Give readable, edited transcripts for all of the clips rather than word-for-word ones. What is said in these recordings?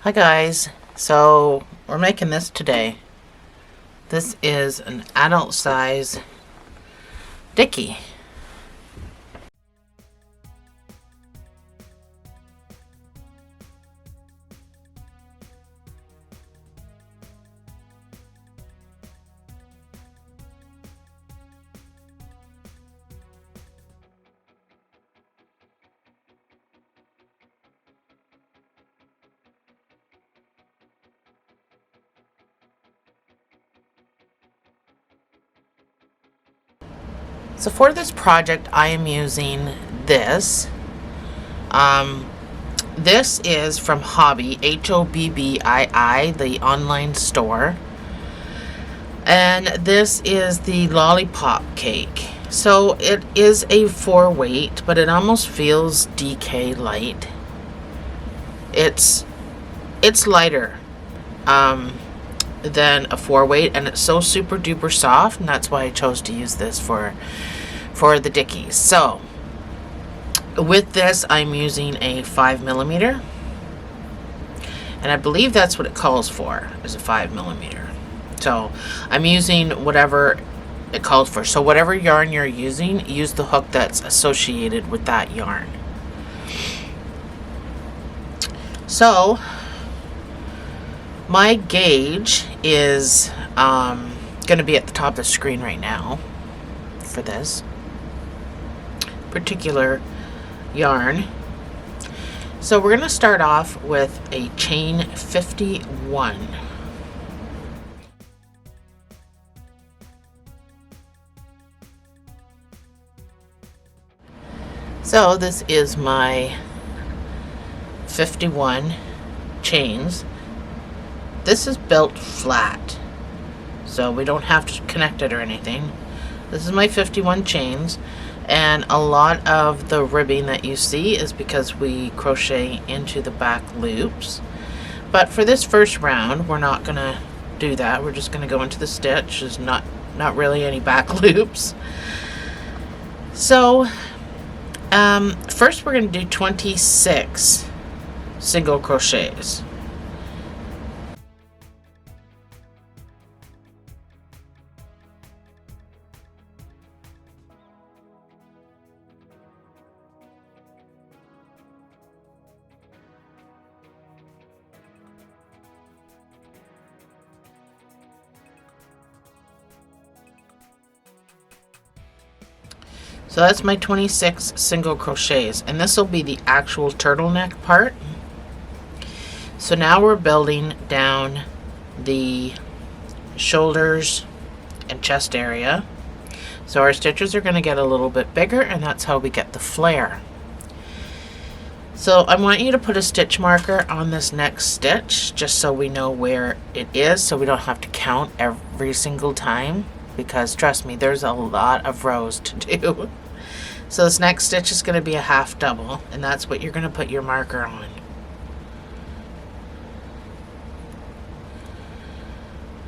Hi guys, so we're making this today. This is an adult size Dickie. So for this project I am using this. This is from Hobby, Hobbii, the online store. And this is the lollipop cake. So it is a 4-weight, but it almost feels DK light. It's lighter than a 4-weight, and it's so super duper soft, and that's why I chose to use this for the Dickies. So with this I'm using a 5mm, and I believe that's what it calls for, is a 5mm. So I'm using whatever it calls for. So whatever yarn you're using, use the hook that's associated with that yarn. So my gauge is going to be at the top of the screen right now for this particular yarn. So we're going to start off with a chain 51. So this is my 51 chains. This is built flat, so we don't have to connect it or anything. This is my 51 chains, and a lot of the ribbing that you see is because we crochet into the back loops. But for this first round, we're not gonna do that. We're just gonna go into the stitch. There's not really any back loops. So first we're gonna do 26 single crochets. So that's my 26 single crochets, and this will be the actual turtleneck part. So now we're building down the shoulders and chest area. So our stitches are going to get a little bit bigger, and that's how we get the flare. So I want you to put a stitch marker on this next stitch, just so we know where it is, so we don't have to count every single time, because trust me, there's a lot of rows to do. So this next stitch is going to be a half double, and that's what you're going to put your marker on.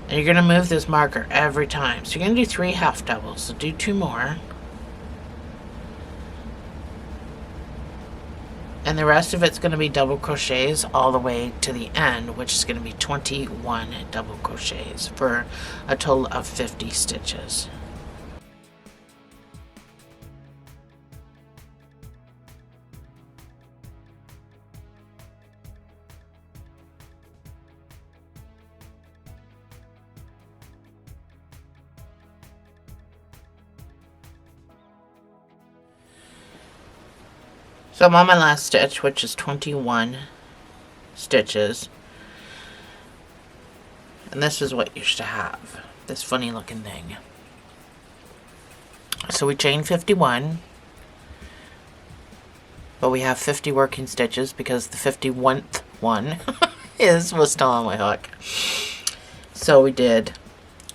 And you're going to move this marker every time. So you're going to do 3 half doubles, so do 2 more. And the rest of it's going to be double crochets all the way to the end, which is going to be 21 double crochets for a total of 50 stitches. So I'm on my last stitch, which is 21 stitches. And this is what you should have, this funny looking thing. So we chain 51, but we have 50 working stitches because the 51st one was still on my hook. So we did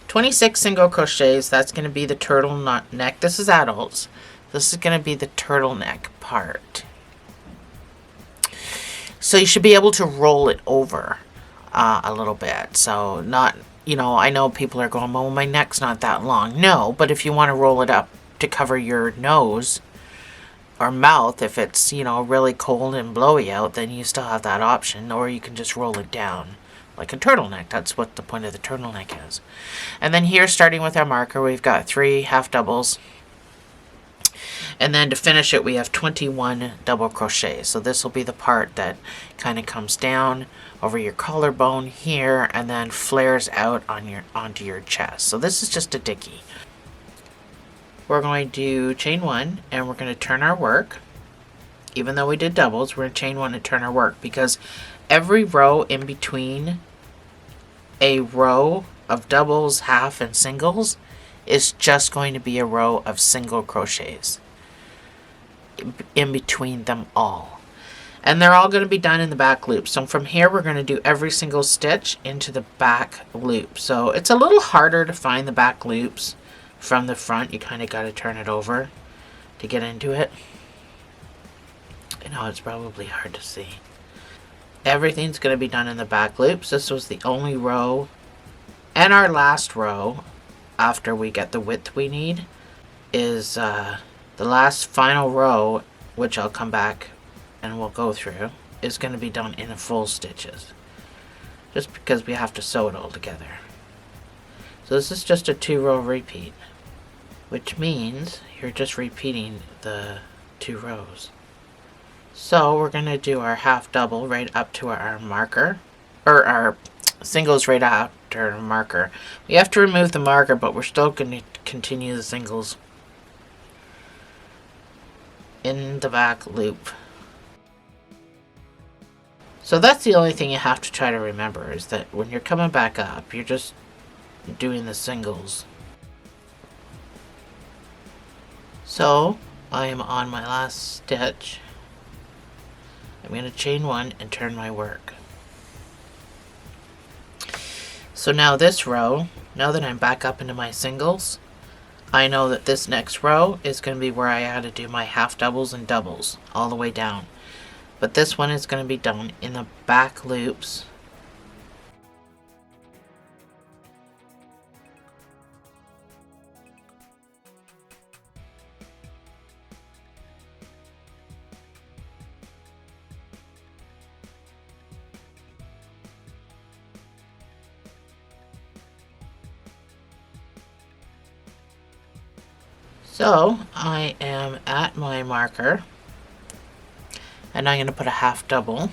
26 single crochets. That's going to be the turtleneck. This is adults. This is going to be the turtleneck part. So you should be able to roll it over a little bit. So not, I know people are going, well, my neck's not that long. No, but if you want to roll it up to cover your nose, or mouth. If it's, you know, really cold and blowy out, then you still have that option, or you can just roll it down like a turtleneck. That's what the point of the turtleneck is. And then here, starting with our marker, we've got 3 half doubles. And then to finish it, we have 21 double crochets. So this will be the part that kind of comes down over your collarbone here and then flares out on onto your chest. So this is just a Dickie. We're going to chain 1 and we're going to turn our work. Even though we did doubles, we're going to chain 1 and turn our work, because every row in between a row of doubles, half, and singles is just going to be a row of single crochets in between them all. And they're all going to be done in the back loop. So from here, we're going to do every single stitch into the back loop. So it's a little harder to find the back loops from the front. You kind of got to turn it over to get into it. I know it's probably hard to see. Everything's going to be done in the back loops. This was the only row and our last row after we get the width we need is the last final row, which I'll come back and we'll go through, is going to be done in full stitches, just because we have to sew it all together. So this is just a 2-row repeat, which means you're just repeating the 2 rows. So we're going to do our half double right up to our marker, or our singles right after our marker. We have to remove the marker, but we're still going to continue the singles in the back loop. So that's the only thing you have to try to remember, is that when you're coming back up, you're just doing the singles. So I am on my last stitch. I'm going to chain 1 and turn my work. So now this row, now that I'm back up into my singles, I know that this next row is going to be where I had to do my half doubles and doubles all the way down. But this one is going to be done in the back loops. So I am at my marker, and I'm going to put a half double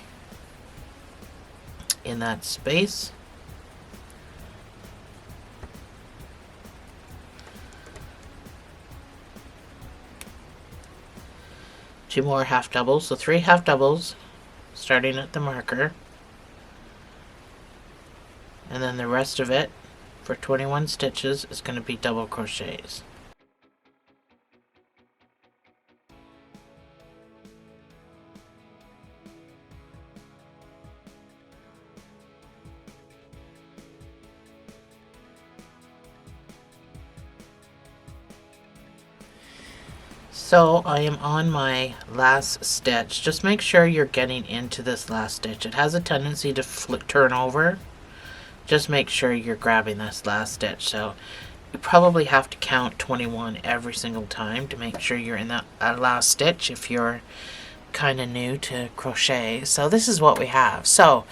in that space. Two more half doubles, so 3 half doubles starting at the marker, and then the rest of it for 21 stitches is going to be double crochets. So I am on my last stitch. Just make sure you're getting into this last stitch. It has a tendency to turn over. Just make sure you're grabbing this last stitch. So you probably have to count 21 every single time to make sure you're in that last stitch if you're kind of new to crochet. So this is what we have. So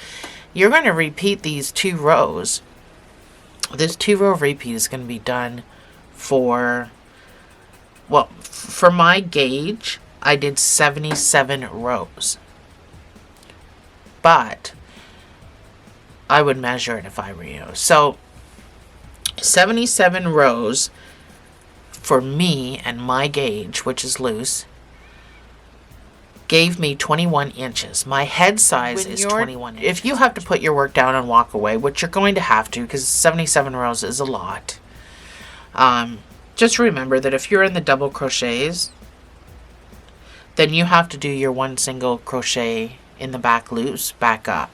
you're going to repeat these 2 rows. This 2-row repeat is going to be done for, well, for my gauge, I did 77 rows. But I would measure it if I were you. So 77 rows for me and my gauge, which is loose, gave me 21 inches. My head size is 21 inches. If you have to put your work down and walk away, which you're going to have to, because 77 rows is a lot, just remember that if you're in the double crochets, then you have to do your 1 single crochet in the back loops back up.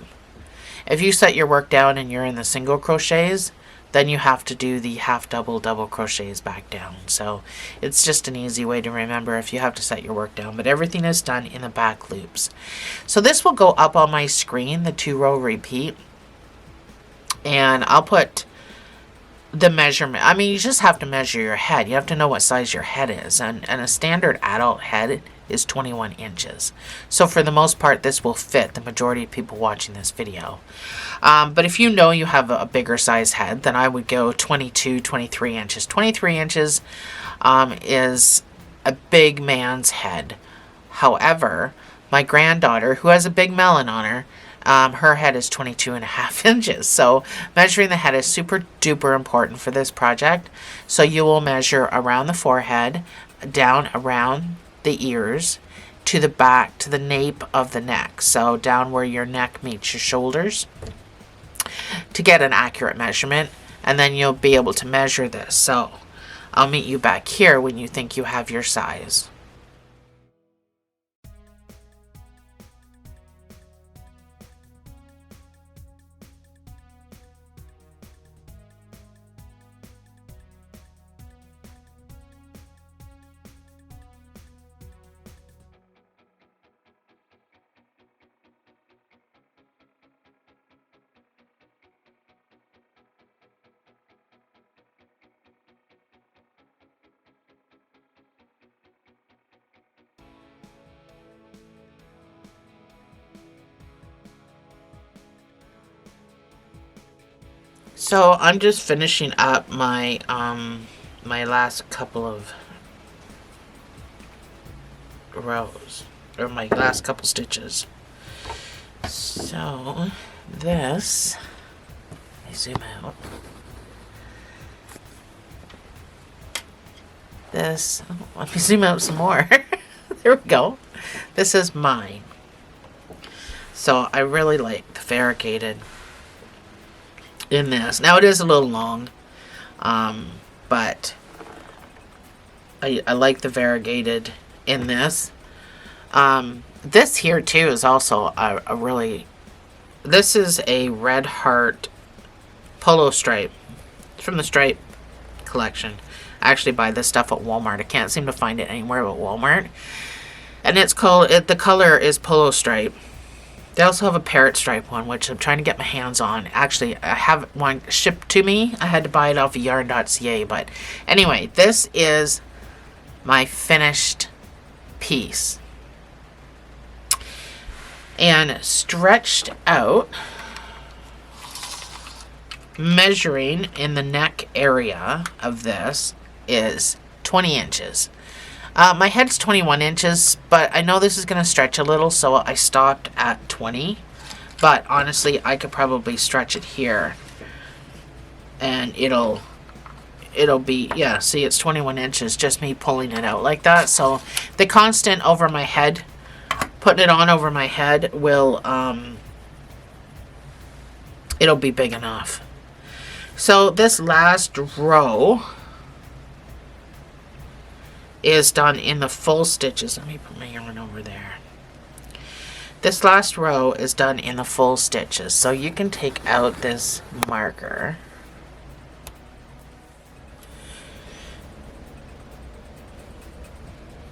If you set your work down and you're in the single crochets, then you have to do the half double crochets back down. So it's just an easy way to remember if you have to set your work down, but everything is done in the back loops. So this will go up on my screen, the 2-row repeat, and I'll put the measurement. I mean, you just have to measure your head. You have to know what size your head is, and a standard adult head is 21 inches. So for the most part, this will fit the majority of people watching this video. But if you know you have a bigger size head, then I would go 22, 23 inches. 23 inches is a big man's head. However, my granddaughter, who has a big melon on her, her head is 22.5 inches. So measuring the head is super duper important for this project. So you will measure around the forehead, down around the ears, to the back, to the nape of the neck. So down where your neck meets your shoulders, to get an accurate measurement. And then you'll be able to measure this. So I'll meet you back here when you think you have your size. So I'm just finishing up my my last couple of rows, or my last couple stitches. So this, let me zoom out. This, let me zoom out some more. There we go. This is mine. So I really like the variegated in this. Now it is a little long, but I like the variegated in this. This here too is also a really, this is a Red Heart polo stripe. It's from the Stripe collection. I actually buy this stuff at Walmart. I can't seem to find it anywhere but Walmart. And it's called, the color is polo stripe. They also have a parrot stripe one, which I'm trying to get my hands on. Actually, I have one shipped to me. I had to buy it off of yarn.ca. But anyway, this is my finished piece. And stretched out, measuring in the neck area of this is 20 inches. My head's 21 inches, but I know this is going to stretch a little, so I stopped at 20. But honestly, I could probably stretch it here, and it'll be, yeah, see, it's 21 inches, just me pulling it out like that. So the constant over my head, putting it on over my head, will, it'll be big enough. So this last row is done in the full stitches. Let me put my yarn over there. This last row is done in the full stitches. So you can take out this marker.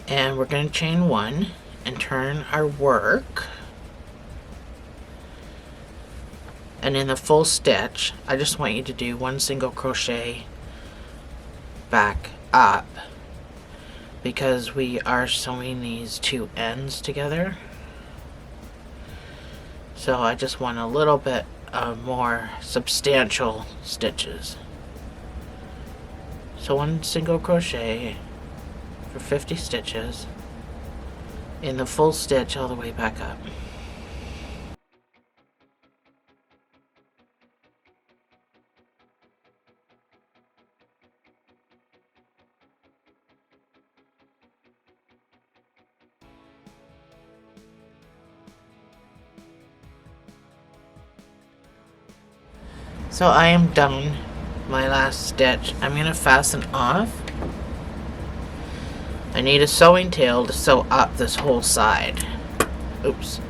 And we're going to chain one and turn our work. And in the full stitch, I just want you to do one single crochet back up, because we are sewing these two ends together. So I just want a little bit more substantial stitches. So one single crochet for 50 stitches in the full stitch all the way back up. So I am done my last stitch. I'm going to fasten off. I need a sewing tail to sew up this whole side. Oops.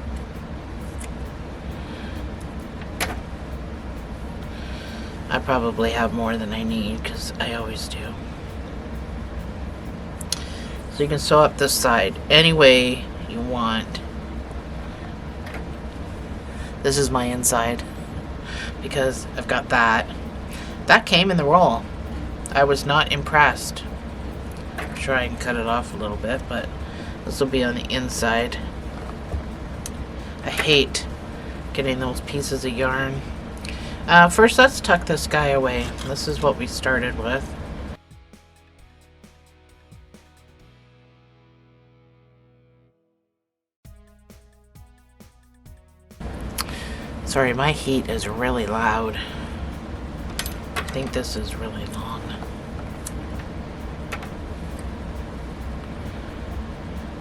I probably have more than I need, because I always do. So you can sew up this side any way you want. This is my inside, because I've got that. That came in the roll. I was not impressed. I'm sure I can cut it off a little bit, but This will be on the inside. I hate getting those pieces of yarn. First, let's tuck this guy away. This is what we started with. Sorry, my heat is really loud. I think this is really long.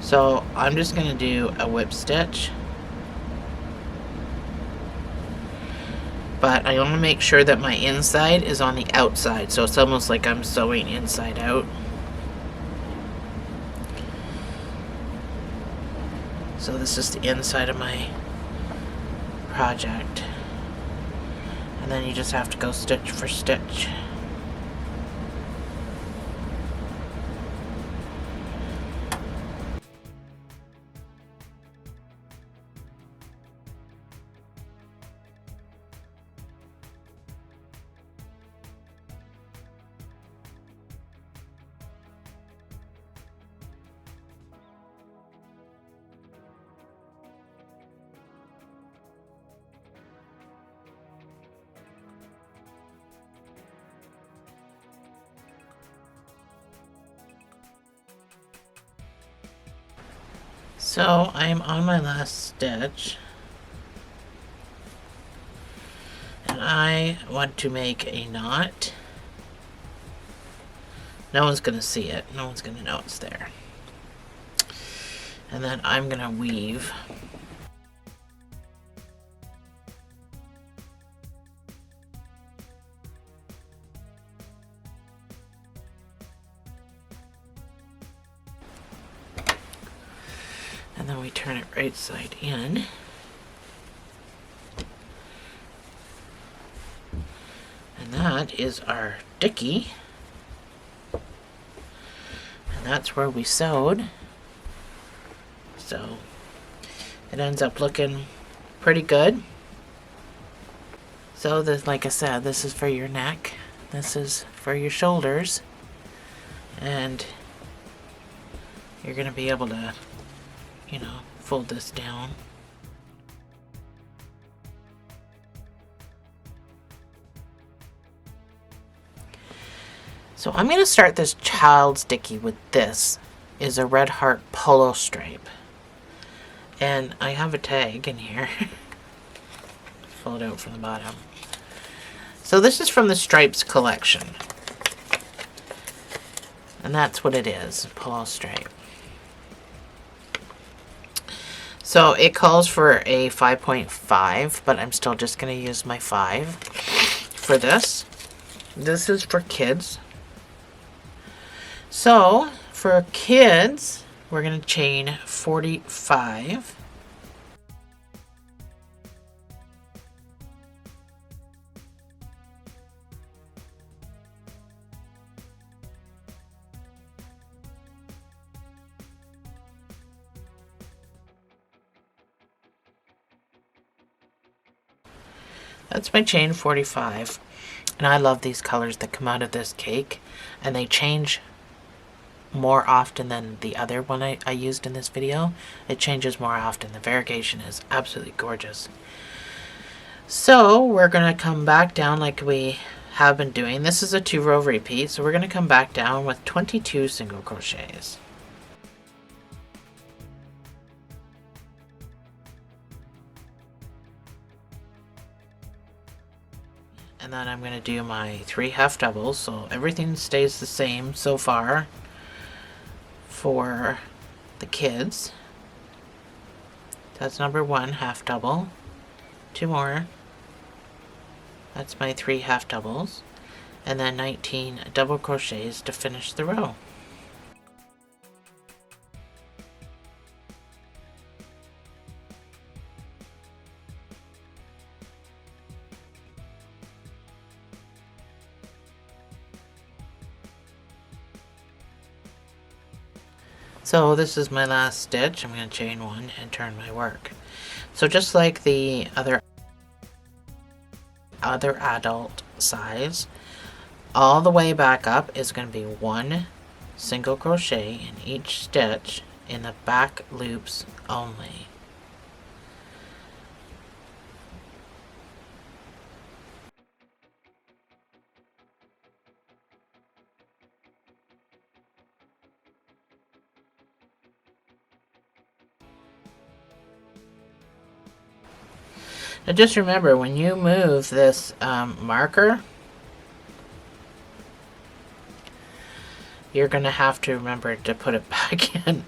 So I'm just going to do a whip stitch. But I want to make sure that my inside is on the outside. So it's almost like I'm sewing inside out. So this is the inside of my project. And then you just have to go stitch for stitch. So I'm on my last stitch, and I want to make a knot. No one's going to see it. No one's going to know it's there. And then I'm going to weave. And then we turn it right side in. And that is our Dickie. And that's where we sewed. So it ends up looking pretty good. So this, like I said, this is for your neck. This is for your shoulders. And you're going to be able to, you know, fold this down. So I'm going to start this child's Dickie with this. Is a red heart polo stripe. And I have a tag in here. Fold out from the bottom. So this is from the Stripes collection. And that's what it is, polo stripe. So it calls for a 5.5, but I'm still just going to use my 5 for this. This is for kids. So for kids, we're going to chain 45. That's my chain 45, and I love these colors that come out of this cake, and they change more often than the other one I used in this video. It changes more often. The variegation is absolutely gorgeous. So we're going to come back down like we have been doing. This is a 2-row repeat, so we're going to come back down with 22 single crochets. And then I'm going to do my 3 half doubles, so everything stays the same so far for the kids. That's number 1 half double. 2 more. That's my 3 half doubles. And then 19 double crochets to finish the row. So this is my last stitch. I'm going to chain 1 and turn my work. So just like the other adult size, all the way back up is going to be 1 single crochet in each stitch in the back loops only. Now just remember, when you move this marker, you're going to have to remember to put it back in,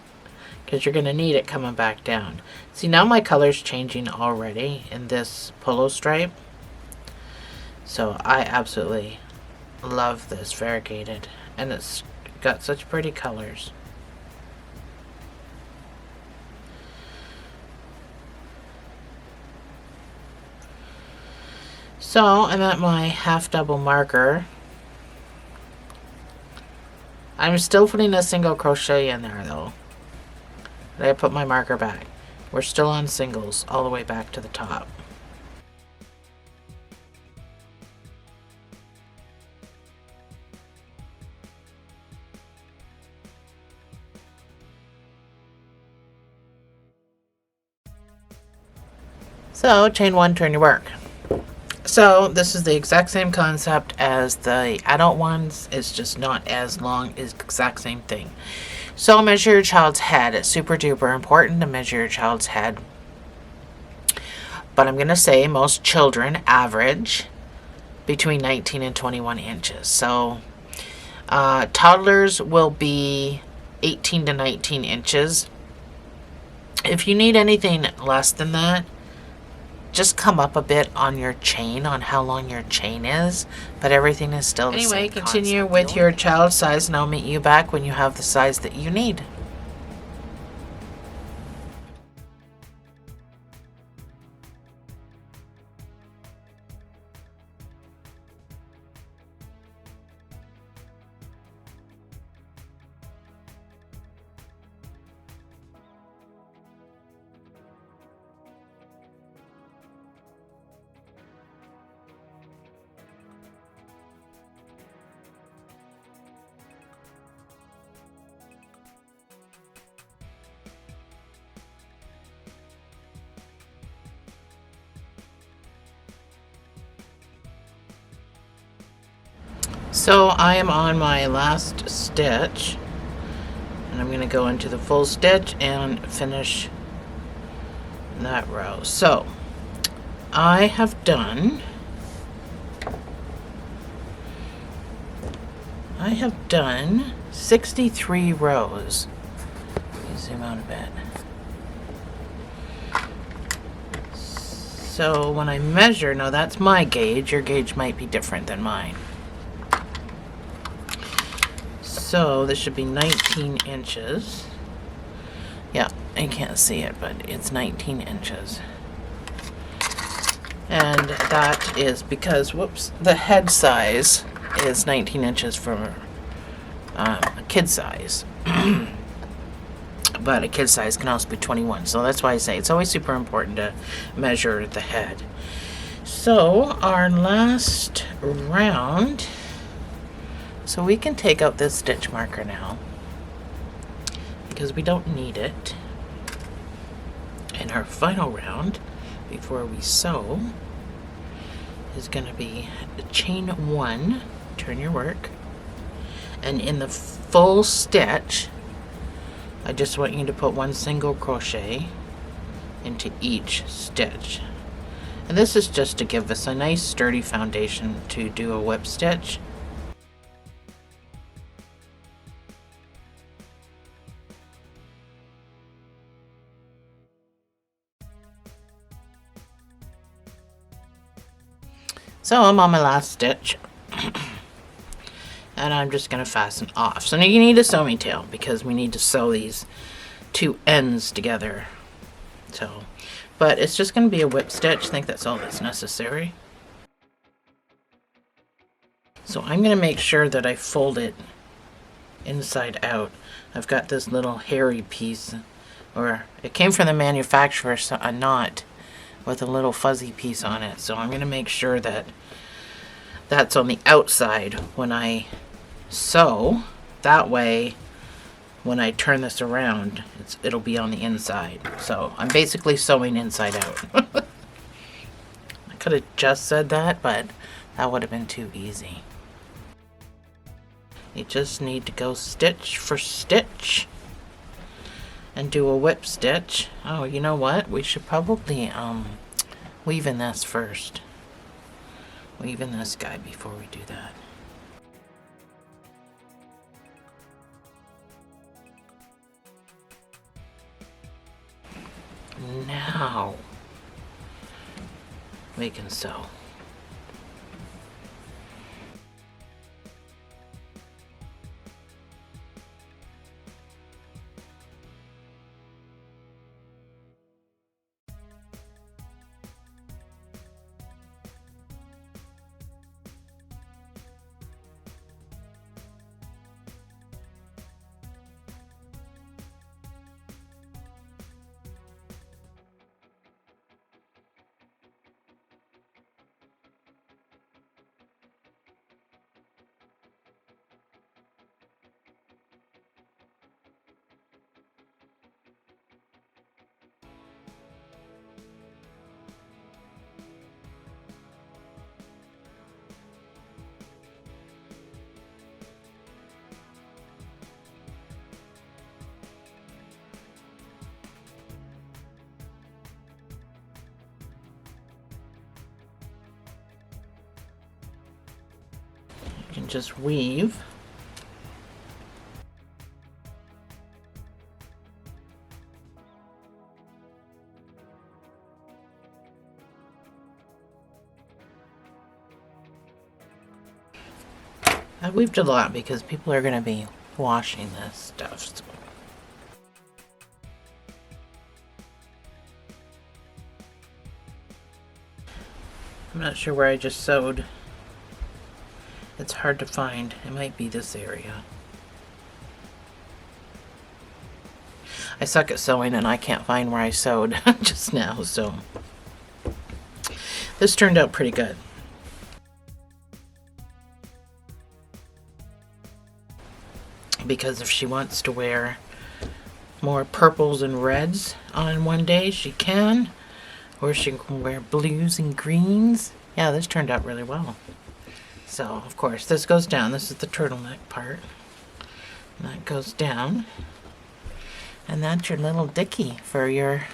because you're going to need it coming back down. See, now my color's changing already in this polo stripe. So I absolutely love this variegated, and it's got such pretty colors. So I'm at my half double marker. I'm still putting a single crochet in there though. And I put my marker back. We're still on singles all the way back to the top. So chain one, turn your work. So this is the exact same concept as the adult ones. It's just not as long. It's the exact same thing. So measure your child's head. It's super duper important to measure your child's head. But I'm going to say most children average between 19 and 21 inches. So toddlers will be 18 to 19 inches. If you need anything less than that, just come up a bit on your chain, on how long your chain is, but everything is still the same. Anyway, continue with your child size, and I'll meet you back when you have the size that you need. So I am on my last stitch, and I'm going to go into the full stitch and finish that row. So I have done 63 rows. Let me zoom out a bit. So when I measure, now that's my gauge, your gauge might be different than mine. So this should be 19 inches. Yeah, I can't see it, but it's 19 inches. And that is because, whoops, the head size is 19 inches for a kid size. But a kid size can also be 21. So that's why I say it's always super important to measure the head. So our last round, so we can take out this stitch marker now because we don't need it. And our final round before we sew is going to be the chain one, turn your work, and in the full stitch I just want you to put one single crochet into each stitch. And this is just to give us a nice sturdy foundation to do a whip stitch. So I'm on my last stitch and I'm just going to fasten off. So now you need a sewing tail because we need to sew these two ends together. So, but it's just going to be a whip stitch. I think that's all that's necessary. So I'm going to make sure that I fold it inside out. I've got this little hairy piece, or it came from the manufacturer, so a knot with a little fuzzy piece on it. So I'm going to make sure that that's on the outside when I sew. That way when I turn this around, it'll be on the inside. So I'm basically sewing inside out. I could have just said that, but that would have been too easy. You just need to go stitch for stitch and do a whip stitch. Oh, you know what? We should probably weave in this first. Weave in this guy before we do that. Now we can sew. You can just weave. I weaved a lot because people are going to be washing this stuff. So. I'm not sure where I just sewed. It's hard to find. It might be this area. I suck at sewing and I can't find where I sewed just now, so this turned out pretty good. Because if she wants to wear more purples and reds on one day, she can. Or she can wear blues and greens. Yeah, this turned out really well. So, of course, this goes down. This is the turtleneck part. And that goes down. And that's your little Dickie for your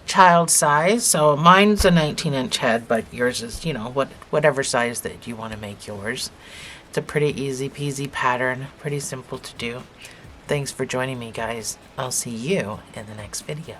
child size. So mine's a 19-inch head, but yours is, you know, whatever size that you want to make yours. It's a pretty easy peasy pattern. Pretty simple to do. Thanks for joining me, guys. I'll see you in the next video.